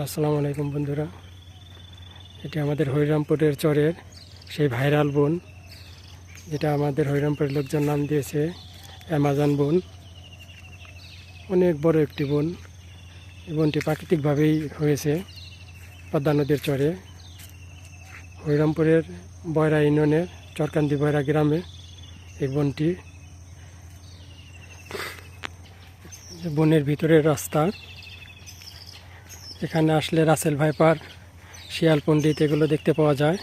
আসসালামু আলাইকুম বন্ধুরা, এটি আমাদের হরিরামপুরের চরের সেই ভাইরাল বন, যেটা আমাদের হরিরামপুরের লোকজন নাম দিয়েছে অ্যামাজন বন। অনেক বড় একটি বন। এই বনটি প্রাকৃতিকভাবেই হয়েছে পদ্মা নদীর চরে, হরিরামপুরের বয়রা ইউনিয়নের চরকান্দি বয়রা গ্রামে এই বনটি। বনের ভিতরের রাস্তা, এখানে আসলে রাসেল ভাইপার, শিয়াল পণ্ডিত এগুলো দেখতে পাওয়া যায়।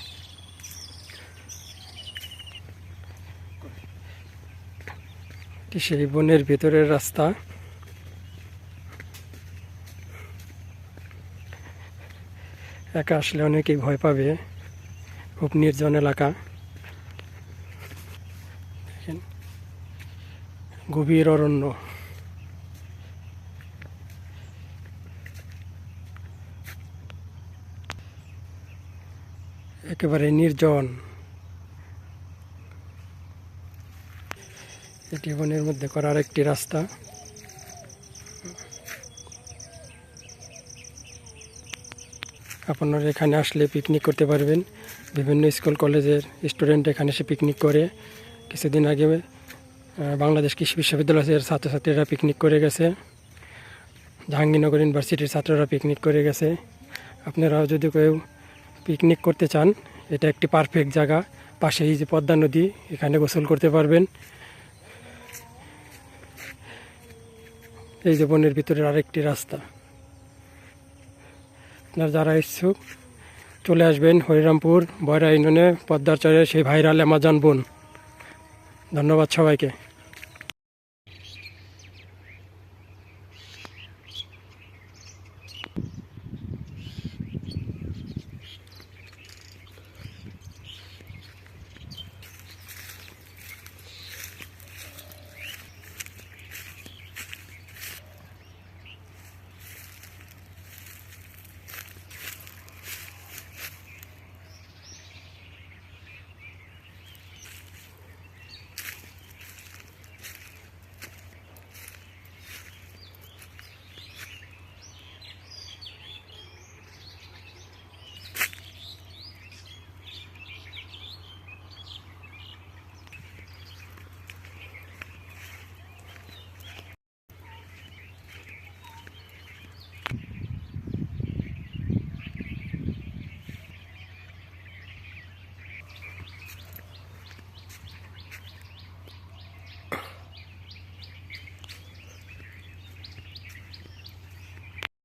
সেই বনের ভিতরের রাস্তা। একা আসলে অনেকেই ভয় পাবে, খুব নির্জন এলাকা। দেখেন, গভীর অরণ্য। একেবারে নির্জন। এটি বনের মধ্যে করার একটি রাস্তা। আপনারা এখানে আসলে পিকনিক করতে পারবেন। বিভিন্ন স্কুল কলেজের স্টুডেন্ট এখানে এসে পিকনিক করে। কিছুদিন আগে বাংলাদেশ কৃষি বিশ্ববিদ্যালয়ের ছাত্রছাত্রীরা পিকনিক করে গেছে, জাহাঙ্গীরনগর ইউনিভার্সিটির ছাত্ররা পিকনিক করে গেছে। আপনারাও যদি কেউ পিকনিক করতে চান, এটা একটি পারফেক্ট জায়গা। পাশেই যে পদ্মা নদী, এখানে গোসল করতে পারবেন। এই যে বনের ভিতরের আরেকটি রাস্তা। আপনারা যারা ইচ্ছুক চলে আসবেন হরিরামপুর বয়রা ইউনিয়নে পদ্মার চরে সেই ভাইরাল অ্যামাজন বন। ধন্যবাদ সবাইকে।